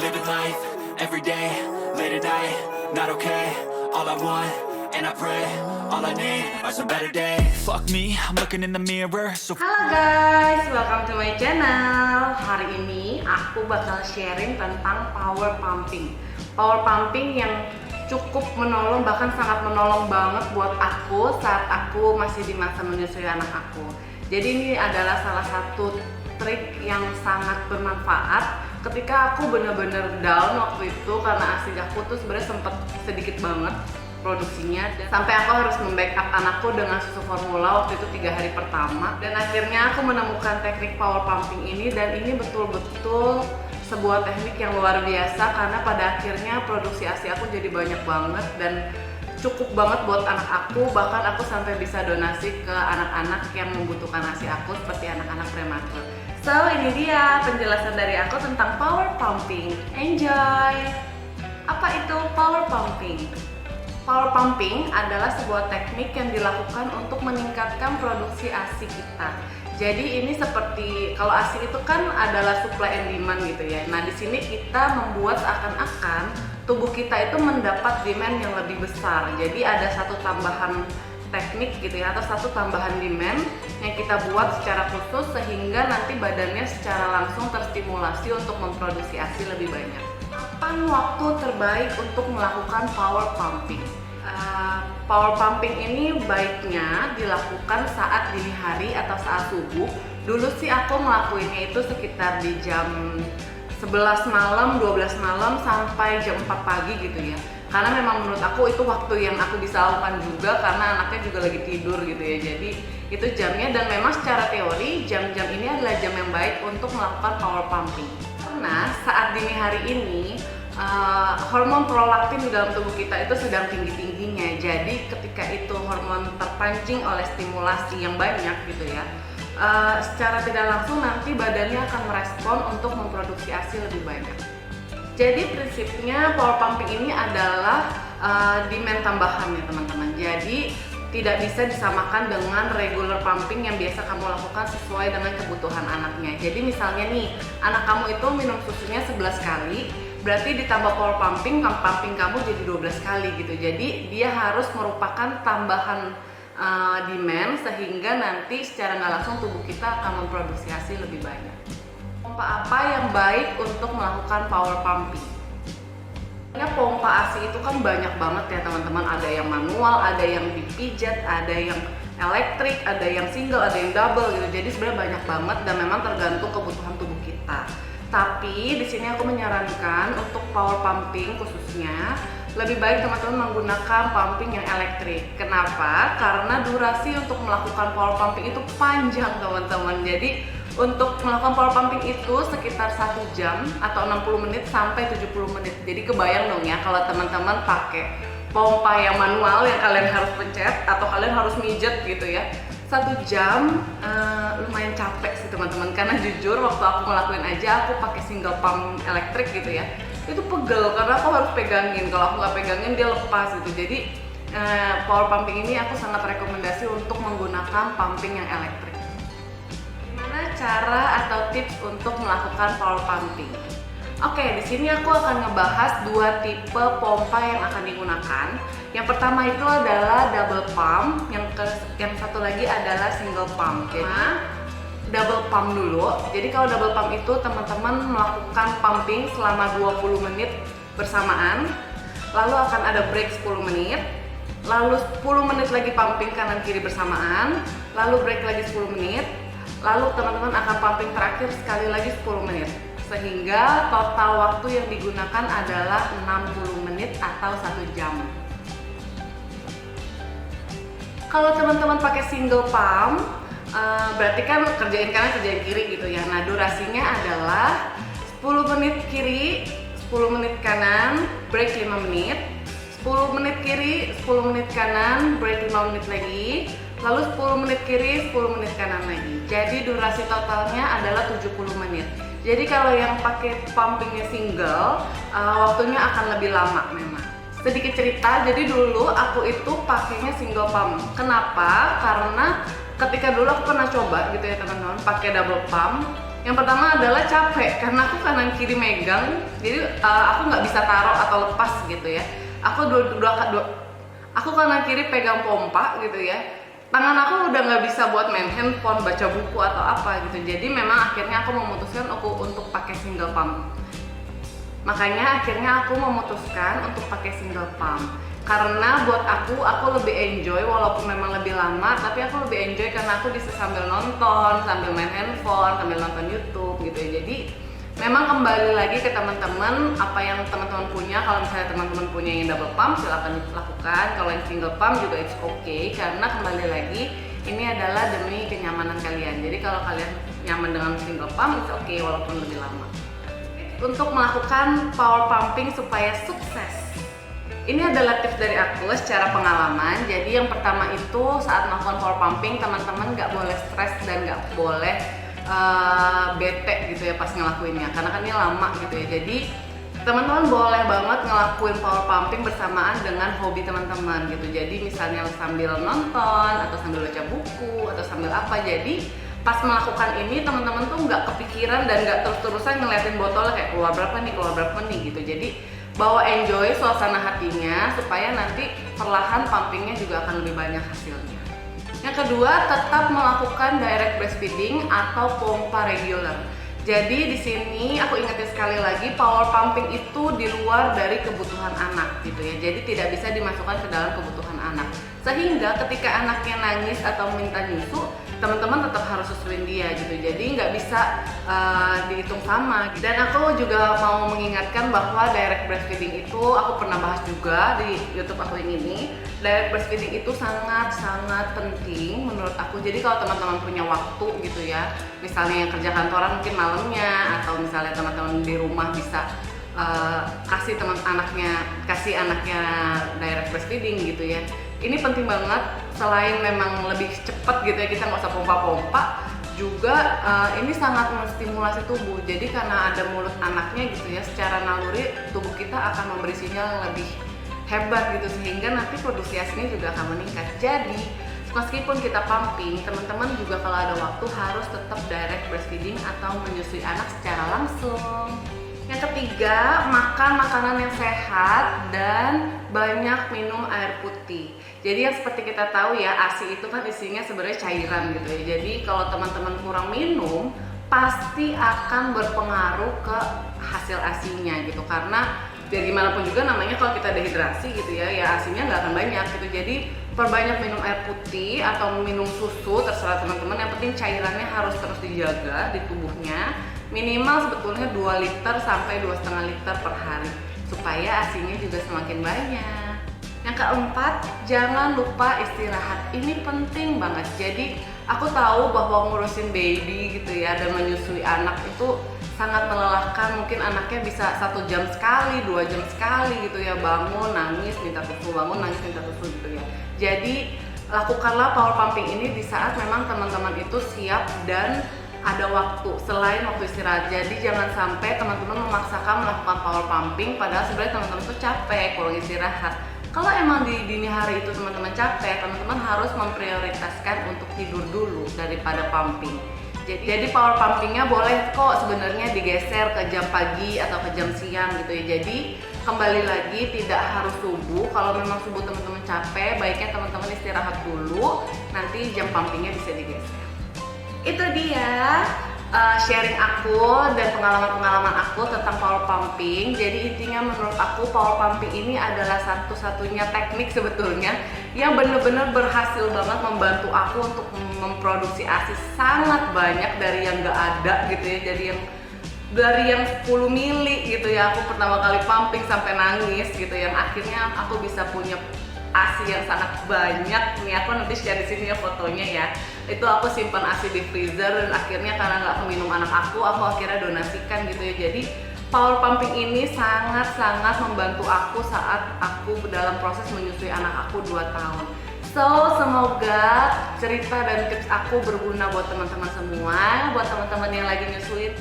living life, every day, late at night, not okay. All I want, and I pray, all I need are some better days. Fuck me, I'm looking in the mirror, so Halo guys, welcome to my channel. Hari ini aku bakal sharing tentang power pumping. Power pumping yang cukup menolong, bahkan sangat menolong banget buat aku saat aku masih di masa menyusui anak aku. Jadi ini adalah salah satu trik yang sangat bermanfaat ketika aku bener-bener down waktu itu, karena ASI aku tuh sebenarnya sempet sedikit banget produksinya, dan sampai aku harus membackup anakku dengan susu formula waktu itu 3 hari pertama. Dan akhirnya aku menemukan teknik power pumping ini, dan ini betul-betul sebuah teknik yang luar biasa karena pada akhirnya produksi ASI aku jadi banyak banget dan cukup banget buat anak aku. Bahkan aku sampai bisa donasi ke anak-anak yang membutuhkan ASI aku, seperti anak-anak prematur. So ini dia penjelasan dari aku tentang power pumping. Enjoy! Apa itu power pumping? Power pumping adalah sebuah teknik yang dilakukan untuk meningkatkan produksi ASI kita. Jadi ini seperti, kalau ASI itu kan adalah supply and demand gitu ya. Nah di sini kita membuat seakan-akan tubuh kita itu mendapat demand yang lebih besar. Jadi ada satu tambahan teknik gitu ya, atau satu tambahan demand yang kita buat secara khusus sehingga nanti badannya secara langsung terstimulasi untuk memproduksi ASI lebih banyak. Kapan waktu terbaik untuk melakukan power pumping? Power pumping ini baiknya dilakukan saat dini hari atau saat subuh. Dulu sih aku ngelakuinnya itu sekitar di jam 11 malam, 12 malam sampai jam 4 pagi gitu ya. Karena memang menurut aku itu waktu yang aku bisa lakukan juga, karena anaknya juga lagi tidur gitu ya. Jadi itu jamnya, dan memang secara teori jam-jam ini adalah jam yang baik untuk melakukan power pumping. Karena saat dini hari ini hormon prolaktin di dalam tubuh kita itu sedang tinggi-tingginya. Jadi ketika itu hormon terpancing oleh stimulasi yang banyak gitu ya, secara tidak langsung nanti badannya akan merespon untuk memproduksi ASI lebih banyak. Jadi prinsipnya power pumping ini adalah demand tambahan ya teman-teman. Jadi tidak bisa disamakan dengan regular pumping yang biasa kamu lakukan sesuai dengan kebutuhan anaknya. Jadi misalnya nih, anak kamu itu minum susunya 11 kali, berarti ditambah power pumping kamu jadi 12 kali gitu. Jadi dia harus merupakan tambahan demand sehingga nanti secara nggak langsung tubuh kita akan memproduksi ASI lebih banyak. Pompa apa yang baik untuk melakukan power pumping? Pompa ASI itu kan banyak banget ya teman-teman. Ada yang manual, ada yang dipijat, ada yang elektrik, ada yang single, ada yang double gitu. Jadi sebenarnya banyak banget dan memang tergantung kebutuhan tubuh kita. Tapi di sini aku menyarankan untuk power pumping khususnya lebih baik teman-teman menggunakan pumping yang elektrik. Kenapa? Karena durasi untuk melakukan power pumping itu panjang teman-teman. Jadi untuk melakukan power pumping itu sekitar 1 jam atau 60 menit sampai 70 menit. Jadi kebayang dong ya kalau teman-teman pakai pompa yang manual yang kalian harus pencet atau kalian harus mijet gitu ya. 1 jam lumayan capek sih teman-teman, karena jujur waktu aku ngelakuin aja aku pakai single pump elektrik gitu ya, itu pegel karena aku harus pegangin. Kalau aku nggak pegangin dia lepas gitu. Jadi power pumping ini aku sangat rekomendasi untuk menggunakan pumping yang elektrik. Gimana cara atau tips untuk melakukan power pumping? Oke, di sini aku akan ngebahas 2 tipe pompa yang akan digunakan. Yang pertama itu adalah double pump, yang satu lagi adalah single pump. Jadi double pump dulu. Jadi kalau double pump itu teman-teman melakukan pumping selama 20 menit bersamaan, lalu akan ada break 10 menit, lalu 10 menit lagi pumping kanan kiri bersamaan, lalu break lagi 10 menit, lalu teman-teman akan pumping terakhir sekali lagi 10 menit. Sehingga total waktu yang digunakan adalah 60 menit atau 1 jam. Kalau teman-teman pakai single pump, berarti kan kerjain kanan kerjain kiri gitu ya. Nah durasinya adalah 10 menit kiri, 10 menit kanan, break 5 menit, 10 menit kiri, 10 menit kanan, break 5 menit lagi, lalu 10 menit kiri, 10 menit kanan lagi. Jadi durasi totalnya adalah 70 menit. Jadi kalau yang pakai pumpingnya single, waktunya akan lebih lama memang. Sedikit cerita, jadi dulu aku itu pakainya single pump. Kenapa? Karena ketika dulu aku pernah coba gitu ya teman-teman, pakai double pump, Yang pertama adalah capek, karena aku kanan kiri megang, jadi aku nggak bisa taruh atau lepas gitu ya. Aku kanan kiri pegang pompa gitu ya. Tangan aku udah nggak bisa buat main handphone, baca buku atau apa gitu. Jadi memang akhirnya aku memutuskan untuk pakai single pump. Makanya akhirnya aku memutuskan untuk pakai single pump. Karena buat aku lebih enjoy walaupun memang lebih lama, tapi aku lebih enjoy karena aku bisa sambil nonton, sambil main handphone, sambil nonton YouTube gitu ya. Jadi memang kembali lagi ke teman-teman, apa yang teman-teman punya. Kalau misalnya teman-teman punya yang double pump, silakan lakukan. Kalau yang single pump juga it's okay, karena kembali lagi ini adalah demi kenyamanan kalian. Jadi kalau kalian nyaman dengan single pump, it's okay walaupun lebih lama. Untuk melakukan power pumping supaya sukses, ini adalah tips dari aku secara pengalaman. Jadi yang pertama itu saat melakukan power pumping, teman-teman nggak boleh stres dan nggak boleh bete gitu ya pas ngelakuinnya, karena kan ini lama gitu ya. Jadi teman-teman boleh banget ngelakuin power pumping bersamaan dengan hobi teman-teman gitu. Jadi misalnya sambil nonton atau sambil baca buku atau sambil apa. Jadi pas melakukan ini teman-teman tuh nggak kepikiran dan nggak terus-terusan ngeliatin botolnya kayak keluar berapa nih gitu. Jadi bawa enjoy suasana hatinya supaya nanti perlahan pumpingnya juga akan lebih banyak hasilnya. Yang kedua, tetap melakukan direct breastfeeding atau pompa regular. Jadi di sini aku ingetin sekali lagi, power pumping itu di luar dari kebutuhan anak gitu ya. Jadi tidak bisa dimasukkan ke dalam kebutuhan anak. Sehingga ketika anaknya nangis atau minta nyusu, teman-teman tetap harus susuin dia gitu. Jadi nggak bisa dihitung sama. Dan aku juga mau mengingatkan bahwa direct breastfeeding itu aku pernah bahas juga di YouTube aku yang ini. Direct breastfeeding itu sangat-sangat penting menurut aku. Jadi kalau teman-teman punya waktu gitu ya, misalnya yang kerja kantoran mungkin malamnya, atau misalnya teman-teman di rumah bisa kasih anaknya direct breastfeeding gitu ya. Ini penting banget, selain memang lebih cepat gitu ya, kita nggak usah pompa-pompa, juga ini sangat menstimulasi tubuh. Jadi karena ada mulut anaknya gitu ya, secara naluri tubuh kita akan memberi sinyal yang lebih hebat gitu, sehingga nanti produksi ASINI juga akan meningkat. Jadi meskipun kita pumping, teman-teman juga kalau ada waktu harus tetap direct breastfeeding atau menyusui anak secara langsung. Yang ketiga, makan makanan yang sehat dan banyak minum air putih. Jadi yang seperti kita tahu ya, ASI itu kan isinya sebenarnya cairan gitu ya. Jadi kalau teman-teman kurang minum, pasti akan berpengaruh ke hasil ASINInya gitu. Karena biar gimana pun juga namanya kalau kita dehidrasi gitu ya, ASINInya nggak akan banyak gitu. Jadi perbanyak minum air putih atau minum susu, terserah teman-teman. Yang penting cairannya harus terus dijaga di tubuhnya. Minimal sebetulnya 2 liter sampai 2,5 liter per hari supaya ASINInya juga semakin banyak. Yang keempat, jangan lupa istirahat. Ini penting banget. Jadi aku tahu bahwa ngurusin baby gitu ya dan menyusui anak itu sangat melelahkan. Mungkin anaknya bisa 1 jam sekali, 2 jam sekali gitu ya, bangun nangis minta susu, bangun nangis minta susu gitu ya. Jadi lakukanlah power pumping ini di saat memang teman-teman itu siap dan ada waktu selain waktu istirahat. Jadi jangan sampai teman-teman memaksakan melakukan power pumping padahal sebenarnya teman-teman itu capek, kurang istirahat. Kalau emang di dini hari itu teman-teman capek, teman-teman harus memprioritaskan untuk tidur dulu daripada pumping. Jadi power pumpingnya boleh kok sebenarnya digeser ke jam pagi atau ke jam siang gitu ya. Jadi kembali lagi tidak harus subuh. Kalau memang subuh teman-teman capek, baiknya teman-teman istirahat dulu, nanti jam pumpingnya bisa digeser. Itu dia sharing aku dan pengalaman-pengalaman aku tentang power pumping. Jadi intinya menurut aku power pumping ini adalah satu-satunya teknik sebetulnya yang benar-benar berhasil banget membantu aku untuk memproduksi ASI sangat banyak dari yang gak ada gitu ya. Dari yang 10 mili gitu ya, aku pertama kali pumping sampai nangis gitu, yang akhirnya aku bisa punya ASI yang sangat banyak. Nih aku nanti share di sini ya fotonya ya. Itu aku simpan ASI di freezer dan akhirnya karena nggak keminum anak aku akhirnya donasikan gitu ya. Jadi power pumping ini sangat-sangat membantu aku saat aku dalam proses menyusui anak aku 2 tahun. So semoga cerita dan tips aku berguna buat teman-teman semua, buat teman-teman yang lagi nyusuin.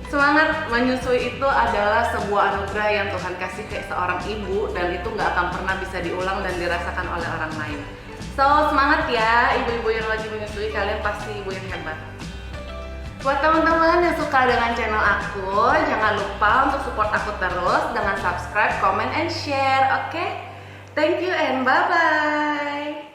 Semangat, menyusui itu adalah sebuah anugerah yang Tuhan kasih ke seorang ibu dan itu nggak akan pernah bisa diulang dan dirasakan oleh orang lain. So semangat ya ibu-ibu yang lagi menyusui, kalian pasti ibu yang hebat. Buat teman-teman yang suka dengan channel aku, jangan lupa untuk support aku terus dengan subscribe, comment, and share, oke? Thank you and bye-bye!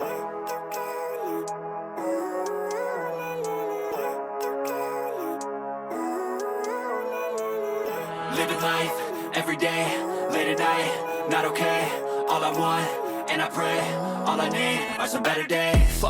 Living life, every day, late at night, not okay. All I want, and I pray, all I need are some better days. Fuck